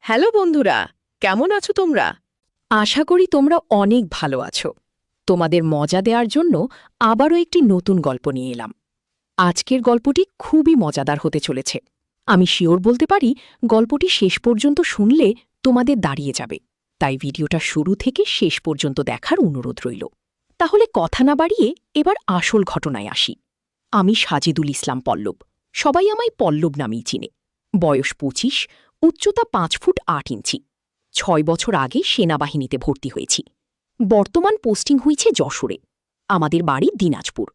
Hello বন্ধুরা, কেমন আছো তোমরা? আশা করি তোমরা অনেক ভালো আছো। তোমাদের মজা দেওয়ার জন্য আবারও একটি নতুন গল্প নিয়ে এলাম। আজকের গল্পটি খুবই মজাদার হতে চলেছে। আমি শিওর বলতে পারি গল্পটি শেষ পর্যন্ত শুনলে তোমাদের দাঁড়িয়ে যাবে। তাই ভিডিওটা শুরু থেকে শেষ পর্যন্ত দেখার অনুরোধ রইল। তাহলে কথা না বাড়িয়ে এবার আসল ঘটনায় আসি। আমি সাজিদুল ইসলাম পল্লব। সবাই আমায় পল্লব নামেই চিনে। বয়স ২৫, উচ্চতা ৫ ফুট ৮ ইঞ্চি। ৬ বছর আগে সেনাবাহিনীতে ভর্তি হয়েছি। বর্তমান পোস্টিং হয়েছে যশোরে। আমাদের বাড়ি দিনাজপুর।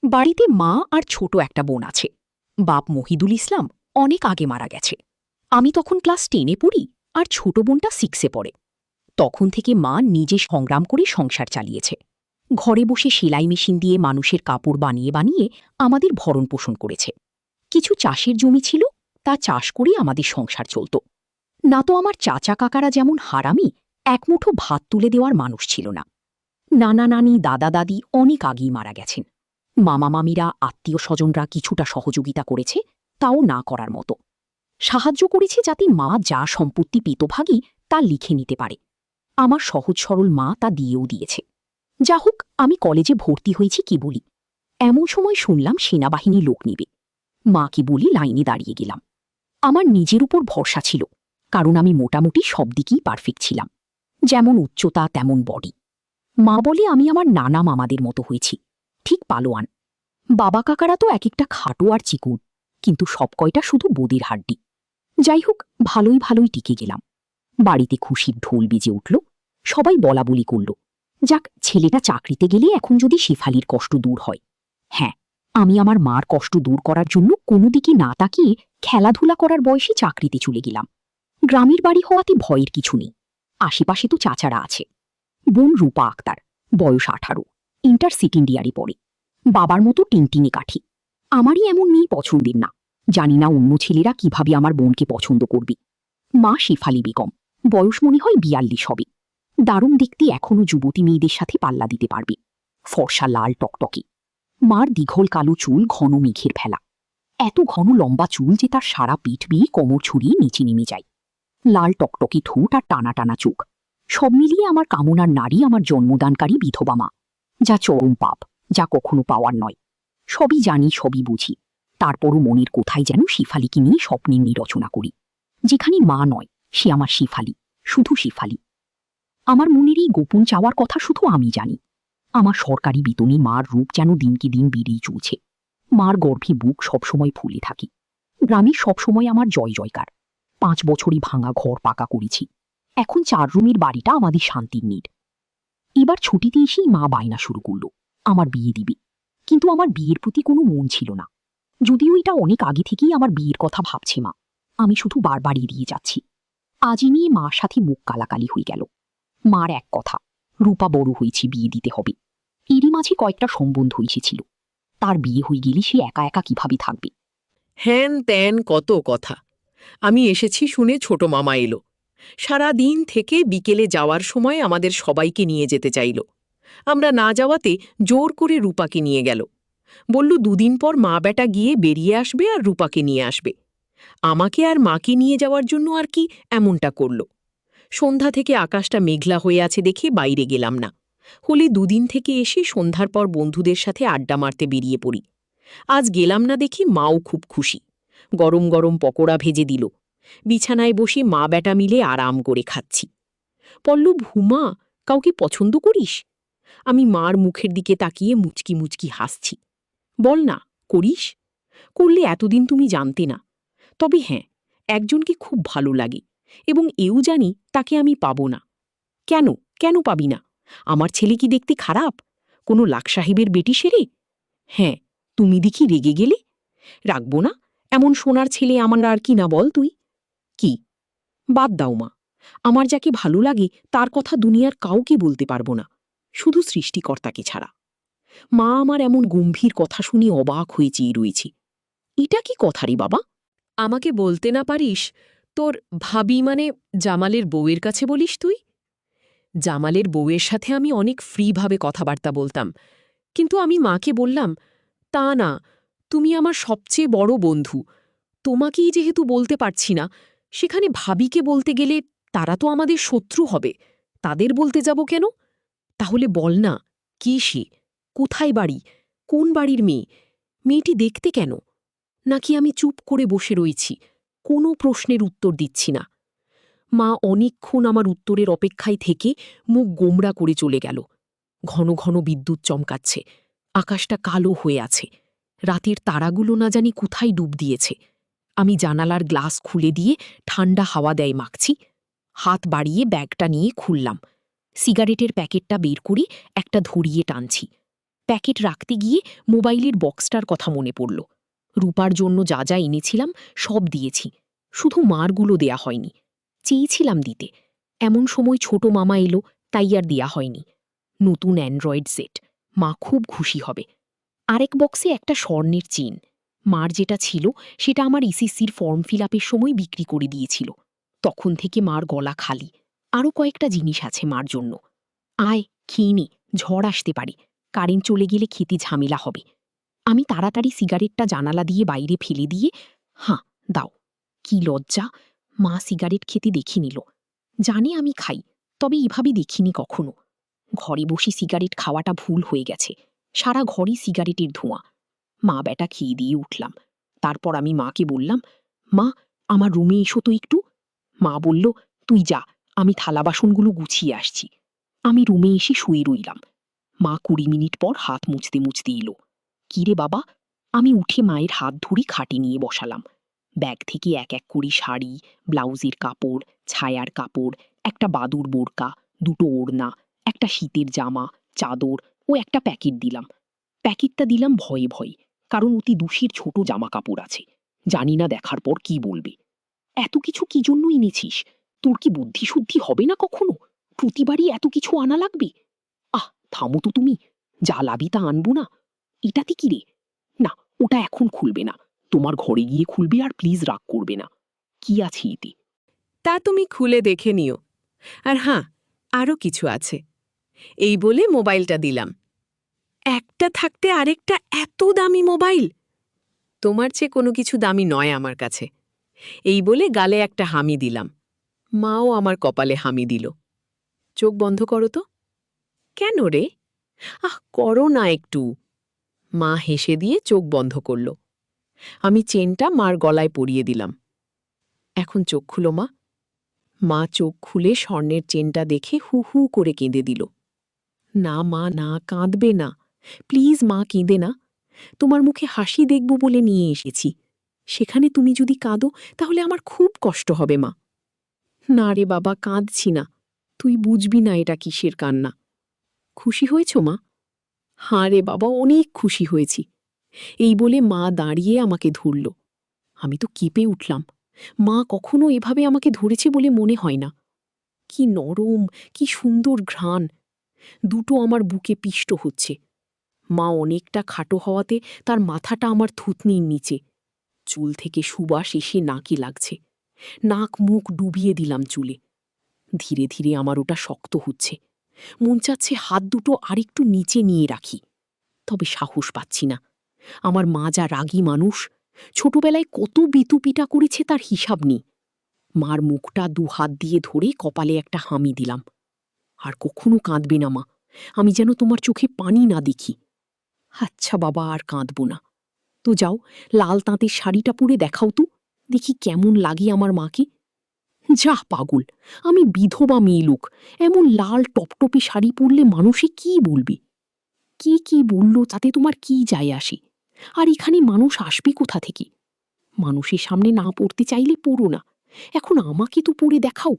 বাড়িতে মা আর ছোট একটা বোন আছে। বাপ মহিদুল ইসলাম অনেক আগে মারা গেছে। আমি তখন ক্লাস 10-এ পড়ি আর ছোট বোনটা 6-এ পড়ে। তখন থেকে মা নিজে সংগ্রাম করে সংসার চালিয়েছে। ঘরে বসে সেলাই মেশিন দিয়ে মানুষের কাপড় বানিয়ে বানিয়ে আমাদের ভরণ পোষণ করেছে। কিছু চাষের জমি ছিল, তা চাষ করে আমাদের সংসার চলত। না তো আমার চাচা কাকারা যেমন হারামি, এক মুঠো ভাত তুলে দেওয়ার মানুষ ছিল না। নানা নানি দাদা দাদি অনেক আগেই মারা গেছেন। মামা মামিরা আত্মীয় স্বজনরা কিছুটা সহযোগিতা করেছে, তাও না করার মতো। সাহায্য করেছে যাতে মা যা সম্পত্তি পেত ভাগই তা লিখে নিতে পারে। আমার সহজ সরল মা তা দিয়েও দিয়েছে। যা হোক, আমি কলেজে ভর্তি হয়েছি কি বলি। এমন সময় শুনলাম সেনাবাহিনী লোক নিবে। মাকে বলি লাইনে দাঁড়িয়ে গেলাম। আমার নিজের উপর ভরসা ছিল, কারণ আমি মোটামুটি সব দিকেই পারফেক্ট ছিলাম। যেমন উচ্চতা তেমন বডি। মা বলে আমি আমার নানা মামাদের মতো হয়েছি, ঠিক পালোয়ান। বাবা কাকারা তো এক একটা খাটো আর চিকুন, কিন্তু সব কয়টা শুধু বদির হাড্ডি। যাই হোক, ভালোই ভালোই টিকে গেলাম। বাড়িতে খুশির ঢোল বেজে উঠল। সবাই বলাবলি করল, যাক, ছেলেটা চাকরিতে গেলে এখন যদি শেফালির কষ্ট দূর হয়। হ্যাঁ, আমি আমার মার কষ্ট দূর করার জন্য কোনো দিকে না তাকিয়ে খেলাধুলা করার বয়সে চাকরিতে চলে গেলাম। গ্রামের বাড়ি হওয়াতে ভয়ের কিছু নেই। আশেপাশে তো চাচারা আছে। বোন রূপা আক্তার, বয়স 18, ইন্টার সেকেন্ড ইয়ারে পড়ে। বাবার মতো টিংটিঙে কাঠি। আমারই এমন মেয়ে পছন্দের না। জানি না অন্য ছেলেরা কিভাবে আমার বোনকে পছন্দ করবে। মা শেফালি বেগম, বয়স মনে হয় 42 হবে। দারুণ দেখতে, এখনো যুবতী মেয়েদের সাথে পাল্লা দিতে পারবে। ফর্সা লাল টকটকে। মার দীঘল কালো চুল ঘন মেঘের ফেলা। এত ঘন লম্বা চুল যে তার সারা পিঠ বেয়ে কোমর ছড়িয়ে নিচে নেমে যায়। লাল টকটকে ঠোঁট আর টানা টানা চোখ। সব মিলিয়ে আমার কামনার নারী আমার জন্মদানকারী বিধবা মা। যা চরম পাপ, যা কখনো পাওয়ার নয়। সবই জানি, সবই বুঝি। তারপরও মনের কোথায় যেন শেফালিকে নিয়ে স্বপ্নের নিরচনা করি। যেখানে মা নয়, সে আমার শেফালি, শুধু শেফালি। আমার মনের এই গোপন চাওয়ার কথা শুধু আমি জানি। আমার সরকারি বেতনে মার রূপ যেন দিনকে দিন বেড়েই চলছে। মার গর্ভে বুক সবসময় ফুলে থাকে। গ্রামে সবসময় আমার জয় জয়কার। 5 বছরই ভাঙা ঘর পাকা করেছি। এখন 4 রুমের বাড়িটা আমাদের শান্তির নীড়। এবার ছুটিতে এসেই মা বায়না শুরু করল, আমার বিয়ে দিবে। কিন্তু আমার বিয়ের প্রতি কোনো মন ছিল না। যদিও এটা অনেক আগে থেকেই আমার বিয়ের কথা ভাবছে মা, আমি শুধু বারবার এড়িয়ে যাচ্ছি। আজই নিয়ে মার সাথে মুখ কালাকালি হয়ে গেল। মার এক কথা, রূপা বড় হয়েছে, বিয়ে দিতে হবে। এরই মাঝে কয়েকটা সম্বন্ধ এসেছিল। তার বিয়ে হয়ে গেলে সে একা একা কিভাবে থাকবে। হ্যান ত্যান কত কথা। আমি এসেছি শুনে ছোট মামা এলো। সারা দিন থেকে বিকেলে যাওয়ার সময় আমাদের সবাইকে নিয়ে যেতে চাইল। আমরা না যাওয়াতে জোর করে রূপাকে নিয়ে গেল। বলল 2 দিন পর মা বেটা গিয়ে বেরিয়ে আসবে আর রূপাকে নিয়ে আসবে। আমাকে আর মাকে নিয়ে যাওয়ার জন্য আর কি এমনটা করল। সন্ধ্যা থেকে আকাশটা মেঘলা হয়ে আছে দেখে বাইরে গেলাম না। হলে 2 দিন থেকে এসে সন্ধ্যার পর বন্ধুদের সাথে আড্ডা মারতে বেরিয়ে পড়ি। আজ গেলাম না দেখি মাও খুব খুশি। গরম গরম পকোড়া ভেজে দিল। বিছানায় বসে মা বেটা মিলে আরাম করে খাচ্ছি। পল্লব, হুমা, কাউকে পছন্দ করিস? আমি মার মুখের দিকে তাকিয়ে মুচকি মুচকি হাসছি। বল না, করিস? করলে এতদিন তুমি জানতে না। তবে হ্যাঁ, একজনকে খুব ভালো লাগে, এবং এও জানি তাকে আমি পাব না। কেন কেন পাবি না? আমার ছেলে কি দেখতে খারাপ? কোনো লাখ সাহেবের বেটি সেরে? হ্যাঁ, তুমি দেখি রেগে গেলে। রাখবো না? এমন সোনার ছেলে আমার আর কি না, বল তুই। কি? বাদ দাও মা। আমার যাকে ভালো লাগে তার কথা দুনিয়ার কাউকে বলতে পারবো না, শুধু সৃষ্টিকর্তাকে ছাড়া। মা আমার এমন গম্ভীর কথা শুনে অবাক হয়ে চেয়ে রয়েছি। এটা কি কথা রে বাবা? আমাকে বলতে না পারিস? তোর ভাবি মানে জামালের বউয়ের কাছে বলিস তুই? জামালের বউয়ের সাথে আমি অনেক ফ্রিভাবে কথাবার্তা বলতাম, কিন্তু আমি মাকে বললাম, তা না, তুমি আমার সবচেয়ে বড় বন্ধু। তোমাকেই যেহেতু বলতে পারছি না, সেখানে ভাবিকে বলতে গেলে তারা তো আমাদের শত্রু হবে, তাদের বলতে যাব কেন? তাহলে বল না, কি সে, কোথায় বাড়ি, কোন বাড়ির মেয়ে, মেয়েটি দেখতে কেন? নাকি আমি চুপ করে বসে রয়েছি, কোনো প্রশ্নের উত্তর দিচ্ছি না? মা অনেকক্ষণ আমার উত্তরের অপেক্ষায় থেকে মুখ গোমড়া করে চলে গেল। ঘন ঘন বিদ্যুৎ চমকাচ্ছে, আকাশটা কালো হয়ে আছে, রাতের তারাগুলো না জানি কোথায় ডুব দিয়েছে। আমি জানালার গ্লাস খুলে দিয়ে ঠান্ডা হাওয়া দেয় মাখছি। হাত বাড়িয়ে ব্যাগটা নিয়ে খুললাম। সিগারেটের প্যাকেটটা বের করে একটা ধরিয়ে টানছি। প্যাকেট রাখতে গিয়ে মোবাইলের বক্সটার কথা মনে পড়ল। রূপার জন্য যা যা এনেছিলাম সব দিয়েছি, শুধু মারগুলো দেয়া হয়নি। চেয়েছিলাম দিতে, এমন সময় ছোট মামা এলো, তাই আর দেয়া হয়নি। নতুন অ্যান্ড্রয়েড সেট, মা খুব খুশি হবে। আরেক বক্সে একটা স্বর্ণের চেন, মার যেটা ছিল সেটা আমার এসএসসির ফর্ম ফিল আপের সময় বিক্রি করে দিয়েছিল। তখন থেকে মার গলা খালি। আরও কয়েকটা জিনিস আছে মার জন্য। আয়, খেয়ে নে, ঝড় আসতে পারে, কারেন্ট চলে গেলে খেতে ঝামেলা হবে। আমি তাড়াতাড়ি সিগারেটটা জানালা দিয়ে বাইরে ফেলে দিয়ে, হাঁ, দাও। কি লজ্জা, মা সিগারেট খেতে দেখে নিল। জানে আমি খাই, তবে এভাবে দেখিনি কখনো। ঘরে বসে সিগারেট খাওয়াটা ভুল হয়ে গেছে, সারা ঘরে সিগারেটের ধোঁয়া। মা বেটা খেয়ে দিয়ে উঠলাম। তারপর আমি মাকে বললাম, মা, আমার রুমে এসো তো একটু। মা বলল, তুই যা, আমি থালা বাসনগুলো গুছিয়ে আসছি। আমি রুমে এসে শুয়ে রইলাম। মা 20 মিনিট পর হাত মুছতে মুছতে এলো। কিরে বাবা? আমি উঠে মায়ের হাত ধরে খাটে নিয়ে বসালাম। ব্যাগ থেকে এক এক করে শাড়ি, ব্লাউজের কাপড়, ছায়ার কাপড়, একটা বাদুর বোরকা, দুটো ওড়না, একটা শীতের জামা, চাদর ও একটা প্যাকেট দিলাম। প্যাকেটটা দিলাম ভয়ে ভয়ে, কারণ অতি দুশির ছোট জামা কাপড় আছে, জানি না দেখার পর কি বলবে। এত কিছু কি জন্য এনেছিস? তোর কি বুদ্ধি শুদ্ধি হবে না কখনো? প্রতিবারই এত কিছু আনা লাগবে? আহ, থামো তো তুমি, যা লাবি তা আনবো না। এটাতে কি রে? না, ওটা এখন খুলবে না, তোমার ঘরে গিয়ে খুলবে, আর প্লিজ রাগ করবে না। কি আছে এতে? তা তুমি খুলে দেখে নিও। আর হ্যাঁ, আরও কিছু আছে। এই বলে মোবাইলটা দিলাম। একটা থাকতে আরেকটা এত দামি মোবাইল? তোমার চেয়ে কোনো কিছু দামি নয় আমার কাছে। এই বলে গালে একটা হামি দিলাম। মাও আমার কপালে হামি দিল। চোখ বন্ধ করো তো। কেন রে? আহ, করো না একটু। মা হেসে দিয়ে চোখ বন্ধ করল। আমি চেনটা মার গলায় পরিয়ে দিলাম। এখন চোখ খুলো মা। মা চোখ খুলে স্বর্ণের চেনটা দেখে হু হু করে কেঁদে দিল। না মা, না, কাঁদবে না, প্লিজ মা, কেঁদে না। তোমার মুখে হাসি দেখব বলে নিয়ে এসেছি, সেখানে তুমি যদি কাঁদো তাহলে আমার খুব কষ্ট হবে মা। না রে বাবা, কাঁদছি না, তুই বুঝবি না এটা কিসের কান্না। খুশি হয়েছ মা? হাঁ রে বাবা, অনেক খুশি হয়েছি। এই বলে মা দাঁড়িয়ে আমাকে ধরল। আমি তো কেঁপে উঠলাম। মা কখনো এভাবে আমাকে ধরেছে বলে মনে হয় না। কি নরম, কি সুন্দর ঘ্রাণ, দুটো আমার বুকে পিষ্ট হচ্ছে। মা অনেকটা খাটো হওয়াতে তার মাথাটা আমার থুতনির নিচে। চুল থেকে সুবাস এসে নাকে লাগছে। নাক মুখ ডুবিয়ে দিলাম চুলে। ধীরে ধীরে আমার ওটা শক্ত হচ্ছে। মন চাচ্ছে হাত দুটো আরেকটু নিচে নিয়ে রাখি, তবে সাহস পাচ্ছি না। আমার মা যা রাগী মানুষ, ছোটবেলায় কত বিতুপিটা করেছে তার হিসাব নেই। মার মুখটা 2 হাত দিয়ে ধরে কপালে একটা হামি দিলাম। আর কখনো কাঁদবে না মা, আমি যেন তোমার চোখে পানি না দেখি। আচ্ছা বাবা, আর কাঁদব না। তো যাও, লাল তাঁতের শাড়িটা পরে দেখাও তো, দেখি কেমন লাগে আমার মাকে। যা পাগল, আমি বিধবা মেয়ে লোক, এমন লাল টপটপে শাড়ি পরলে মানুষে কি বলবে? কি কি বলল তাতে তোমার কি যায় আসে? আর এখানে মানুষ আসবে কোথা থেকে? মানুষের সামনে না পড়তে চাইলে পড়ো না, এখন আমাকে তো পড়ে দেখাও।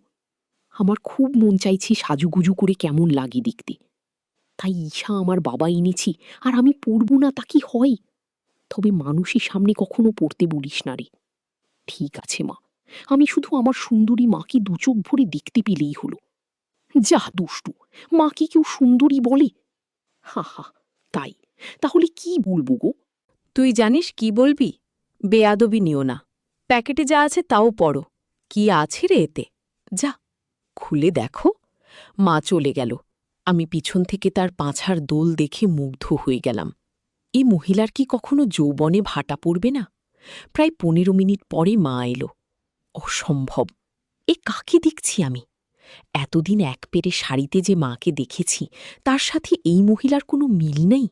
আমার খুব মন চাইছে সাজুগুজু করে কেমন লাগে দেখতে। তাই ঈশা আমার বাবা এনেছি, আর আমি পড়ব না তা কি হয়? তবে মানুষের সামনে কখনো পড়তে বলিস না রে। ঠিক আছে মা, আমি শুধু আমার সুন্দরী মাকে 2 চোখ ভরে দেখতে পেলেই হলো। যা দুষ্টু, মাকে কেউ সুন্দরী বলে? হা হা, তাই, তাহলে কি বলবো গো? তুই জানিস কি বলবি? বেয়াদবি নিও না। প্যাকেটে যা আছে তাও পড়ো। কি আছে রে এতে? যা, খুলে দেখো। মা চলে গেল। আমি পিছন থেকে তার পাছার দোল দেখে মুগ্ধ হয়ে গেলাম। এই মহিলার কি কখনো যৌবনে ভাটা পড়বে না? প্রায় 15 মিনিট পরে মা এলো। অসম্ভব, এ কাকে দেখছি আমি? এতদিন এক পেরে শাড়িতে যে মাকে দেখেছি তার সাথে এই মহিলার কোনো মিল নেই।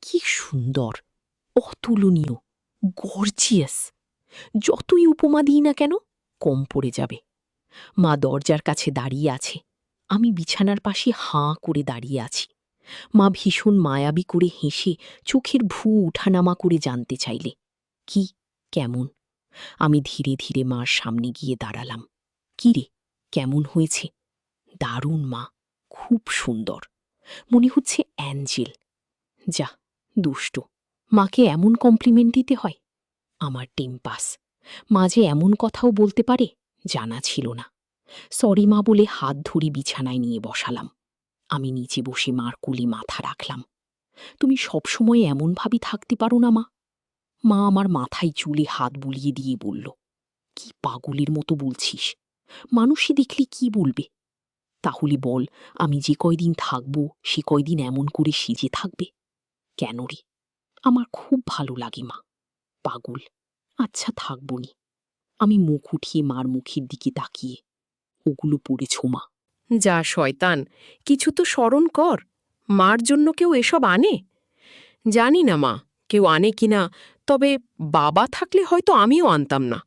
কি সুন্দর, অতুলনীয়, গর্জিয়াস! যতই উপমা দিই না কেন, কম পড়ে যাবে। মা দরজার কাছে দাঁড়িয়ে আছে, আমি বিছানার পাশে হাঁ করে দাঁড়িয়ে আছি। মা ভীষণ মায়াবী করে হেসে চোখের ভূ উঠানামা করে জানতে চাইলে, কি, কেমন? আমি ধীরে ধীরে মার সামনে গিয়ে দাঁড়ালাম। কি রে, কেমন হয়েছে? দারুণ মা, খুব সুন্দর, মনে হচ্ছে অ্যাঞ্জেল। যা, দুষ্ট, মাকে এমন কমপ্লিমেন্ট দিতে হয়? আমার টিম পাস। মা যে এমন কথাও বলতে পারে, জানা ছিল না। সরি মা বলে হাত ধরে বিছানায় নিয়ে বসালাম। আমি নিচে বসে মার কোলে মাথা রাখলাম। তুমি সবসময় এমনভাবে থাকতে পারো না মা? মা আমার মাথায় চুলে হাত বুলিয়ে দিয়ে বলল, কি পাগলের মতো বলছিস? মানুষই দেখলে কি বলবে? তাহলে বল, আমি যে কয়দিন থাকব সে কয়দিন এমন করে সেজে থাকবে? কেন রে? আমার খুব ভালো লাগে মা। পাগল, আচ্ছা থাকবনি। আমি মুখ উঠিয়ে মার মুখের দিকে তাকিয়ে, ওগুলো পড়েছ মা? যা শয়তান, কিছু তো স্মরণ কর। মার জন্য কেউ এসব আনে? জানি না মা, কেউ আনে কিনা, তবে বাবা থাকলে হয়তো আমিও আনতাম না।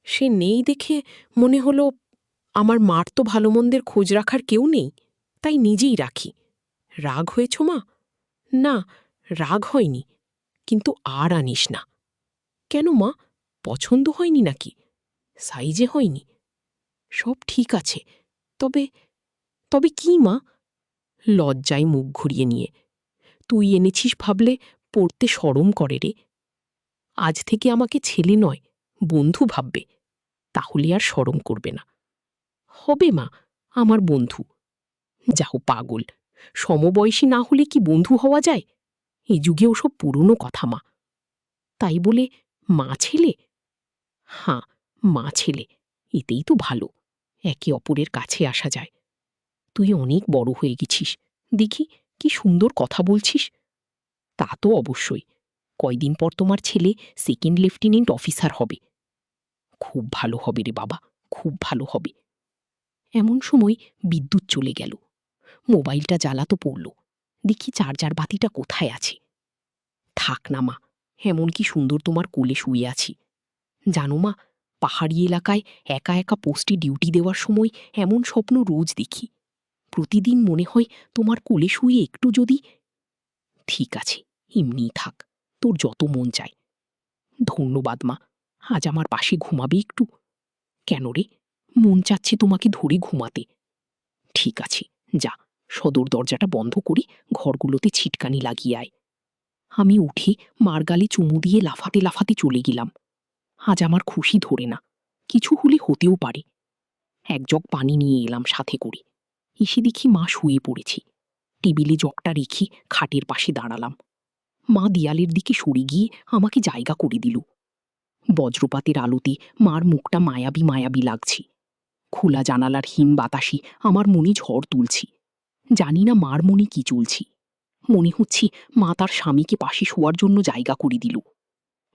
সে নেই দেখে মনে হলো আমার মার তো ভালো মন্দের খোঁজ রাখার কেউ নেই, তাই নিজেই রাখি। রাগ হয়েছ মা? না, রাগ হয়নি, কিন্তু আর আনিস না। কেন মা, পছন্দ হয়নি নাকি? সাইজে হয়নি? সব ঠিক আছে, তবে তবে কি মা? লজ্জায় মুখ ঘুরিয়ে নিয়ে, তুই এনেছিস ভাবলে পড়তে শরম করে রে। আজ থেকে আমাকে ছেলে নয়, বন্ধু ভাববে, তাহলে আর শরম করবে না। হবে মা, আমার বন্ধু। যাও পাগল, সমবয়সী না হলে কি বন্ধু হওয়া যায়? এ যুগে ওসব পুরনো কথা মা। তাই বলে মা ছেলে? হাঁ, মা ছেলে, এতেই তো ভালো, একে অপরের কাছে আসা যায়। তুই অনেক বড় হয়ে গেছিস, দেখি কি সুন্দর কথা বলছিস। তা তো অবশ্যই, কয়দিন পর তোমার ছেলে সেকেন্ড লেফটেন্যান্ট অফিসার হবে। খুব ভালো হবে রে বাবা, খুব ভালো হবে। এমন সময় বিদ্যুৎ চলে গেল। মোবাইলটা জ্বালাতো পড়ল, দেখি চার্জার বাতিটা কোথায় আছে। থাক না মা, এমন কি সুন্দর তোমার কোলে শুয়ে আছি। জানো মা, পাহাড়ি এলাকায় একা একা পোস্টে ডিউটি দেওয়ার সময় এমন স্বপ্ন রোজ দেখি। প্রতিদিন মনে হয় তোমার কোলে শুয়ে একটু যদি। ঠিক আছে, এমনিই থাক, তোর যত মন চায়। ধন্যবাদ মা, আজ আমার পাশে ঘুমাবে একটু? কেন রে, মন চাচ্ছে তোমাকে ধরে ঘুমাতে। ঠিক আছে, যা, সদর দরজাটা বন্ধ করে ঘরগুলোতে ছিটকানি লাগিয়ে আয়। আমি উঠে মার গালে চুমু দিয়ে লাফাতে লাফাতে চলে গেলাম। আজ আমার খুশি ধরে না, কিছু হলে হতেও পারে। এক জগ পানি নিয়ে এলাম সাথে করে। এসে দেখি মা শুয়ে পড়েছে। টেবিলে জগটা রেখে খাটের পাশে দাঁড়ালাম। মা দেয়ালের দিকে সরে গিয়ে আমাকে জায়গা করে দিল। বজ্রপাতের আলোতে মার মুখটা মায়াবী মায়াবী লাগছে। খোলা জানালার হিম বাতাসে আমার মনে ঝড় তুলছি। জানি না মার মনে কি চলছে। মনে হচ্ছে মা তার স্বামীকে পাশে শোয়ার জন্য জায়গা করে দিল।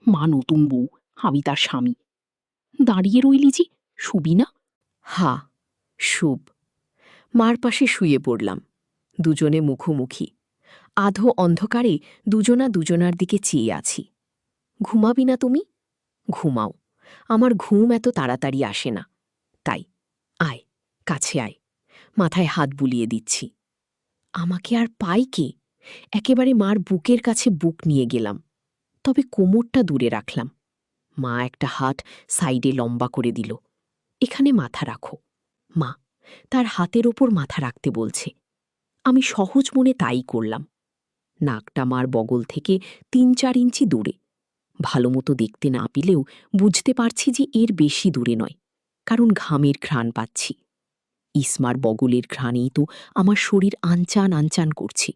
মা নতুন বউ, আমি তার স্বামী। দাঁড়িয়ে রইলি যে, শুবি না? হা, শুভ। মার পাশে শুয়ে পড়লাম, দুজনে মুখোমুখি। আধো অন্ধকারে দুজনা দুজনার দিকে চেয়ে আছি। ঘুমাবি না তুমি? ঘুমাও, আমার ঘুম এত তাড়াতাড়ি আসে না। তাই আয়, কাছে আয়, মাথায় হাত বুলিয়ে দিচ্ছি। আমাকে আর পাই কে? একেবারে মার বুকের কাছে বুক নিয়ে গেলাম, তবে কোমরটা দূরে রাখলাম। মা একটা হাত সাইডে লম্বা করে দিল। এখানে মাথা রাখো। মা তার হাতের ওপর মাথা রাখতে বলছে। আমি সহজ মনে তাই করলাম। নাকটা মার বগল থেকে ৩-৪ ইঞ্চি দূরে। ভালো মতো দেখতে না পেলেও বুঝতে পারছি যে এর বেশি দূরে নয়, কারণ ঘামের ঘ্রাণ পাচ্ছি। ইসমার বগলের ঘ্রাণেই তো আমার শরীর আনচান আনচান করছে।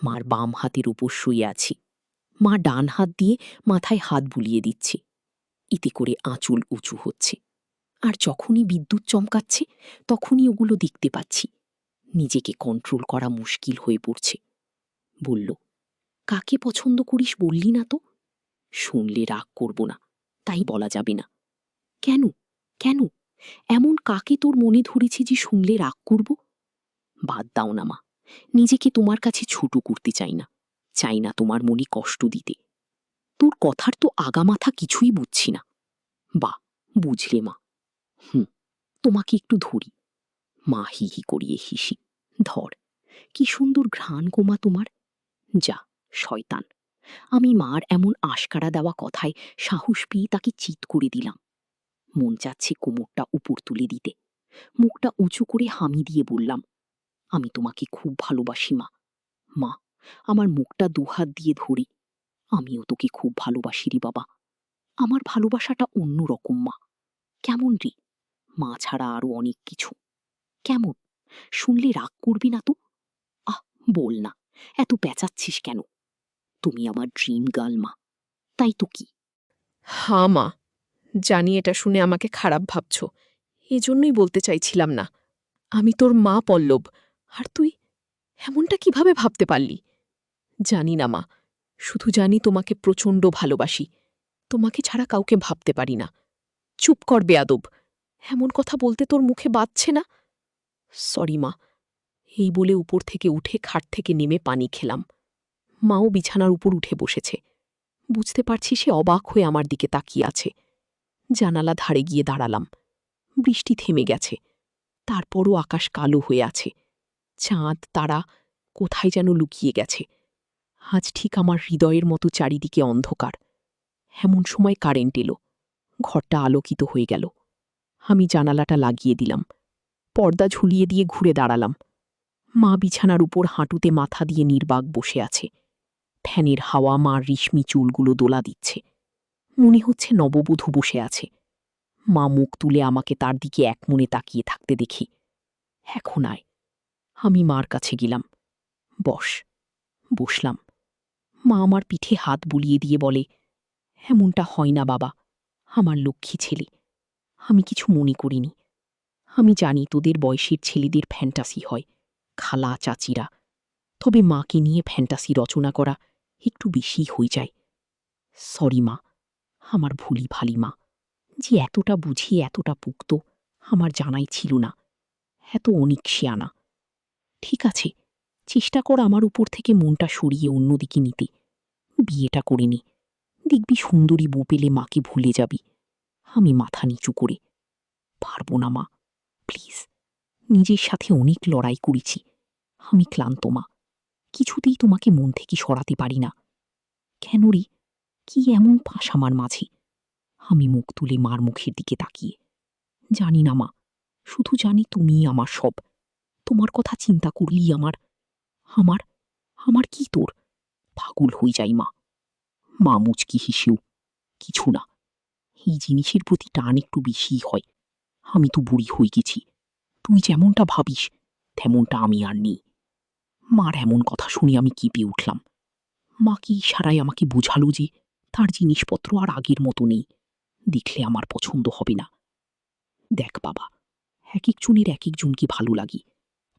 মার বাম হাতের উপর শুয়ে আছি। মা ডান হাত দিয়ে মাথায় হাত বুলিয়ে দিচ্ছে। এতে করে আঁচল উঁচু হচ্ছে। আর যখনই বিদ্যুৎ চমকাচ্ছে তখনই ওগুলো দেখতে পাচ্ছি। নিজেকে কন্ট্রোল করা মুশকিল হয়ে পড়ছে। বলল, কাকে পছন্দ করিস বললি না তো? শুনলে রাগ করব না, তাই বলা যাবে না। কেন, কেন? এমন কাকে তোর মনে ধরেছে যে শুনলে রাগ করব? বাদ দাও না মা, নিজেকে তোমার কাছে ছোট করতে চাই না তোমার মনে কষ্ট দিতে। তোর কথার তো আগামাথা কিছুই বুঝছি না। বা, বুঝলে মা। তোমাকে একটু ধরি। মা হি হি করিয়ে হিসি। ধর, কি সুন্দর ঘ্রাণ গোমা তোমার। যা, শয়তান। আমি মার এমন আশকারা দেওয়া কথায় সাহস পেয়ে তাকে চিৎ করে দিলাম। মন চাচ্ছে কোমরটা উপর তুলে দিতে, মুখটা উঁচু করে হামি দিয়ে বললাম, আমি তোমাকে খুব ভালোবাসি মা। মা, আমার মুখটা দুহাত দিয়ে ধরি। আমিও তোকে খুব ভালোবাসি রে বাবা। আমার ভালোবাসাটা অন্য রকম মা। কেমন রে? মা ছাড়া আরো অনেক কিছু। কেমন? শুনলে রাগ করবি না তো? আহ, বল না, এত পেঁচাচ্ছিস কেন? তুমি আমার ড্রিম গার্ল মা, তাই তো। কি? হ্যাঁ মা, জানি এটা শুনে আমাকে খারাপ ভাবছ, এজন্যই বলতে চাইছিলাম না। আমি তোর মা পল্লব, আর তুই এমনটা কিভাবে ভাবতে পারলি? জানি না মা, শুধু জানি তোমাকে প্রচণ্ড ভালোবাসি। তোমাকে ছাড়া কাউকে ভাবতে পারি না। চুপ কর বেয়াদব, এমন কথা বলতে তোর মুখে বাজছে না? সরি মা। এই বলে উপর থেকে উঠে খাট থেকে নেমে পানি খেলাম। মাও বিছানার উপর উঠে বসেছে। বুঝতে পারছি সে অবাক হয়ে আমার দিকে তাকিয়ে আছে। জানালা ধারে গিয়ে দাঁড়ালাম। বৃষ্টি থেমে গেছে, তারপরও আকাশ কালো হয়ে আছে। চাঁদ তারা কোথায় যেন লুকিয়ে গেছে। আজ ঠিক আমার হৃদয়ের মতো চারিদিকে অন্ধকার। এমন সময় কারেন্ট এলো, ঘরটা আলোকিত হয়ে গেল। আমি জানালাটা লাগিয়ে দিলাম, পর্দা ঝুলিয়ে দিয়ে ঘুরে দাঁড়ালাম। মা বিছানার উপর হাঁটুতে মাথা দিয়ে নির্বাক বসে আছে। ফ্যানের হাওয়া মার রেশমি চুলগুলো দোলা দিচ্ছে। মনে হচ্ছে নববধূ বসে আছে। মা মুখ তুলে আমাকে তার দিকে একমনে তাকিয়ে থাকতে দেখি। এখন আয়। আমি মার কাছে গেলাম। বস। বসলাম। মা আমার পিঠে হাত বুলিয়ে দিয়ে বলে, এমনটা হয় না বাবা, আমার লক্ষ্মী ছেলে। আমি কিছু মনে করিনি। আমি জানি তোদের বয়সের ছেলেদের ফ্যান্টাসি হয়, খালা চাচিরা। তবে মাকে নিয়ে ফ্যান্টাসি রচনা করা একটু বেশি হয়ে যায়। সরি মা, আমার ভুলি ভালি মা, যে এতটা বুঝিয়ে এতটা পুক্ত আমার জানাই ছিল না। এত অনেক শিয়ানা। ঠিক আছে, চেষ্টা কর আমার উপর থেকে মনটা সরিয়ে অন্যদিকে নিতে। বিয়েটা করে নি, দেখবি সুন্দরী বউ পেলে মাকে ভুলে যাবি। আমি মাথা নিচু করে, পারবো না মা, প্লিজ। নিজের সাথে অনেক লড়াই করেছি। আমি ক্লান্ত মা, কিছুতেই তোমাকে মন থেকে সরাতে পারি না। কেন রে, কি এমন ফাঁস আমার মাঝে? আমি মুখ তুলে মার মুখের দিকে তাকিয়ে, জানি না মা, শুধু জানি তুমিই আমার সব। তোমার কথা চিন্তা করলেই আমার আমার আমার কি তোর পাগল হয়ে যাই মা। মা মুচকি হেসেও, কিছু না, এই জিনিসের প্রতি টান একটু বেশিই হয়। আমি তো বুড়ি হয়ে গেছি, তুই যেমনটা ভাবিস তেমনটা আমি আর নেই। মার এমন কথা শুনে আমি কেঁপে উঠলাম। মা কি ইশারায় আমাকে বোঝালো যে তার জিনিসপত্র আর আগের মতো নেই, দেখলে আমার পছন্দ হবে না। দেখ বাবা, এক একজনের এক একজনকে ভালো লাগে,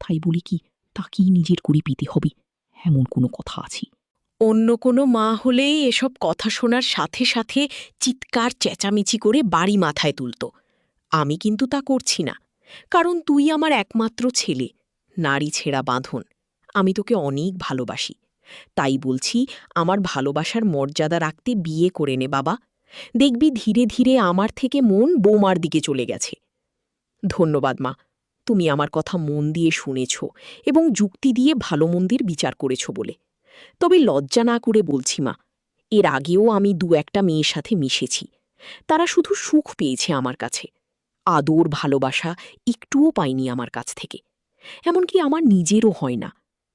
তাই বলি কি তাকেই নিজের করে পেতে হবে এমন কোনো কথা আছে? অন্য কোনো মা হলেই এসব কথা শোনার সাথে সাথে চিৎকার চেঁচামেচি করে বাড়ি মাথায় তুলত। আমি কিন্তু তা করছি না, কারণ তুই আমার একমাত্র ছেলে, নারী ছেঁড়া বাঁধন। আমি তোকে অনেক ভালোবাসি, তাই বলছি আমার ভালোবাসার মর্যাদা রাখতে বিয়ে করে নে বাবা। দেখবি ধীরে ধীরে আমার থেকে মন বৌমার দিকে চলে গেছে। ধন্যবাদ মা, তুমি আমার কথা মন দিয়ে শুনেছ এবং যুক্তি দিয়ে ভালো মন্দের বিচার করেছ বলে। তবে লজ্জা না করে বলছি মা, এর আগেও আমি দু একটা মেয়ের সাথে মিশেছি। তারা শুধু সুখ পেয়েছে আমার কাছে, আদর ভালোবাসা একটুও পাইনি আমার কাছ থেকে। এমনকি আমার নিজেরও হয় না,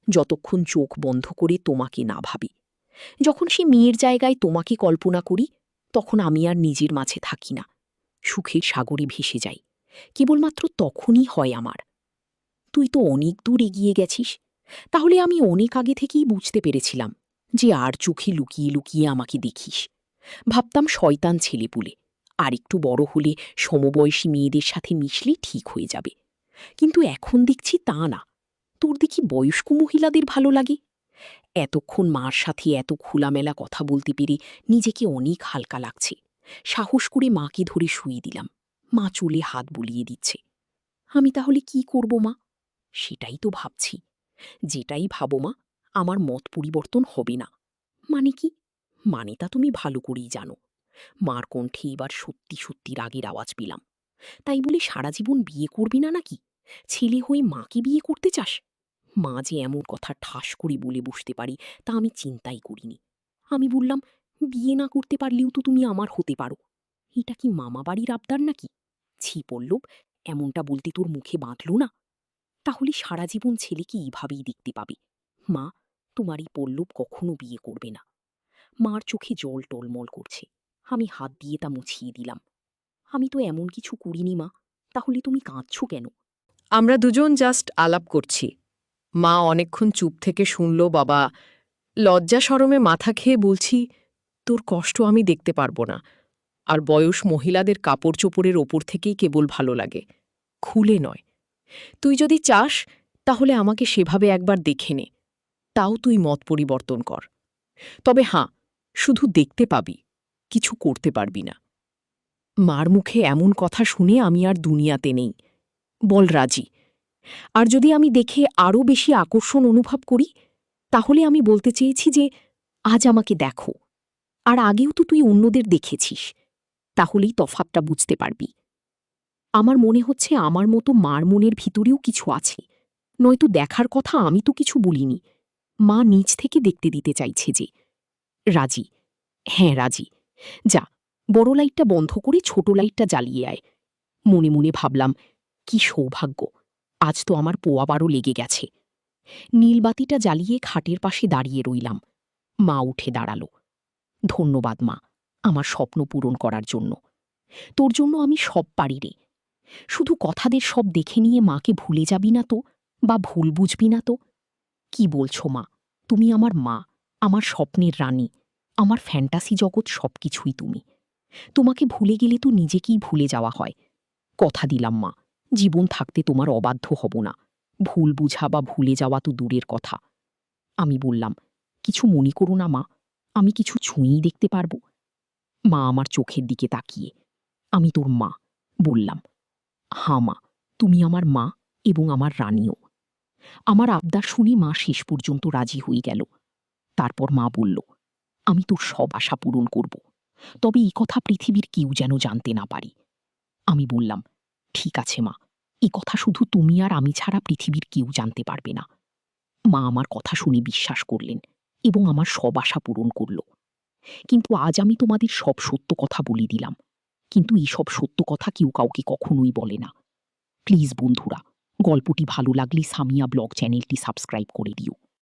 যতক্ষণ চোখ বন্ধ করে তোমাকে না ভাবি। যখন সে মেয়ের জায়গায় তোমাকে কল্পনা করি, তখন আমি আর নিজের মাঝে থাকি না, সুখের সাগরে ভেসে যাই। কেবলমাত্র তখনই হয় আমার। তুই তো অনেক দূর এগিয়ে গেছিস, তাহলে আমি অনেক আগে থেকেই বুঝতে পেরেছিলাম যে আর চোখে লুকিয়ে লুকিয়ে আমাকে দেখিস। ভাবতাম শয়তান ছেলেপুলে, আর একটু বড় হলে সমবয়সী মেয়েদের সাথে মিশলে ঠিক হয়ে যাবে। কিন্তু এখন দেখছি তা না, তোর দেখি বয়স্ক মহিলাদের ভালো লাগে। এতক্ষণ মার সাথে এত খোলামেলা কথা বলতে পেরে নিজেকে অনেক হালকা লাগছে। সাহস করে মাকে ধরে শুয়ে দিলাম। মা চুলে হাত বুলিয়ে দিচ্ছে। আমি তাহলে কি করব মা? সেটাই তো ভাবছি। যেটাই ভাবো মা, আমার মত পরিবর্তন হবে না। মানে কি? মানে তা তুমি ভালো করেই জানো। মার কণ্ঠে এবার সত্যি সত্যি রাগের আওয়াজ পেলাম। তাই বলে সারা জীবন বিয়ে করবি না নাকি? ছেলে হয়ে মাকে বিয়ে করতে চাস? মা যে এমন কথা ঠাস করে বলে বসতে পারি তা আমি চিন্তাই করিনি। আমি বললাম, বিয়ে না করতে পারলেও তো তুমি আমার হতে পারো। এটা কি মামা বাড়ির আবদার নাকি? ছি পল্লব, এমনটা বলতে তোর মুখে বাঁধল না? তাহলে সারা জীবন ছেলেকে এইভাবেই দেখতে পাবে। মা, তোমার এই পল্লব কখনো বিয়ে করবে না। মার চোখে জল টলমল করছে। আমি হাত দিয়ে তা মুছিয়ে দিলাম। আমি তো এমন কিছু করিনি মা, তাহলে তুমি কাঁদছো কেন? আমরা দুজন জাস্ট আলাপ করছি। মা অনেকক্ষণ চুপ থেকে শুনল বাবা। লজ্জা শরমে মাথা খেয়ে বলছি, তোর কষ্ট আমি দেখতে পারবো না। আর বয়স মহিলাদের কাপড় চোপড়ের ওপর থেকেই কেবল ভালো লাগে, খুলে নয়। তুই যদি চাস তাহলে আমাকে সেভাবে একবার দেখে নে, তাও তুই মত পরিবর্তন কর। তবে হাঁ, শুধু দেখতে পাবি, কিছু করতে পারবি না। মার মুখে এমন কথা শুনে আমি আর দুনিয়াতে নেই। বল রাজি। আর যদি আমি দেখে আরও বেশি আকর্ষণ অনুভব করি, তাহলে আমি বলতে চেয়েছি যে আজ আমাকে দেখো। আর আগেও তো তুই অন্যদের দেখেছিস, তাহলেই তফাৎটা বুঝতে পারবি। আমার মনে হচ্ছে আমার মতো মার মনের ভিতরেও কিছু আছে, নয়তো দেখার কথা আমি তো কিছু বলিনি। মা নিজ থেকে দেখতে দিতে চাইছে যে। রাজি। হ্যাঁ রাজি। যা, বড় লাইটটা বন্ধ করে ছোট লাইটটা জ্বালিয়ে আয়। মনে মনে ভাবলাম, কি সৌভাগ্য, আজ তো আমার পোয়াবারও লেগে গেছে। নীলবাতিটা জ্বালিয়ে খাটের পাশে দাঁড়িয়ে রইলাম। মা উঠে দাঁড়াল। ধন্যবাদ মা, আমার স্বপ্ন পূরণ করার জন্য। তোর জন্য আমি সব পারি রে। শুধু কথাদের সব দেখে নিয়ে মাকে ভুলে যাবি না তো, বা ভুল বুঝবি না তো? কি বলছো মা? তুমি আমার মা, আমার স্বপ্নের রানী, আমার ফ্যান্টাসি জগৎ সবকিছুই তুমি। তোমাকে ভুলে গেলে তো নিজেকেই ভুলে যাওয়া হয়। কথা দিলাম মা, জীবন থাকতে তোমার অবাধ্য হব না। ভুল বুঝা বা ভুলে যাওয়া তো দূরের কথা। আমি বললাম, কিছু মনে করো না মা, আমি কিছু ছুঁয়েই দেখতে পারবো? মা আমার চোখের দিকে তাকিয়ে, আমি তোর মা, বললাম। হাঁ মা, তুমি আমার মা এবং আমার রানীও। আমার আবদার শুনে মা শেষ পর্যন্ত রাজি হয়ে গেল। তারপর মা বলল, আমি তোর সব আশা পূরণ করব, তবে এই কথা পৃথিবীর কেউ যেন জানতে না পারি। আমি বললাম, ঠিক আছে মা, এ কথা শুধু তুমি আর আমি ছাড়া পৃথিবীর কেউ জানতে পারবে না। মা আমার কথা শুনে বিশ্বাস করলেন এবং আমার সব আশা পূরণ করল। কিন্তু আজ আমি তোমাদের সব সত্য কথা বলে দিলাম, কিন্তু এইসব সত্য কথা কেউ কাউকে কখনোই বলে না। প্লিজ বন্ধুরা, গল্পটি ভালো লাগলে সামিয়া ব্লগ চ্যানেলটি সাবস্ক্রাইব করে দিও।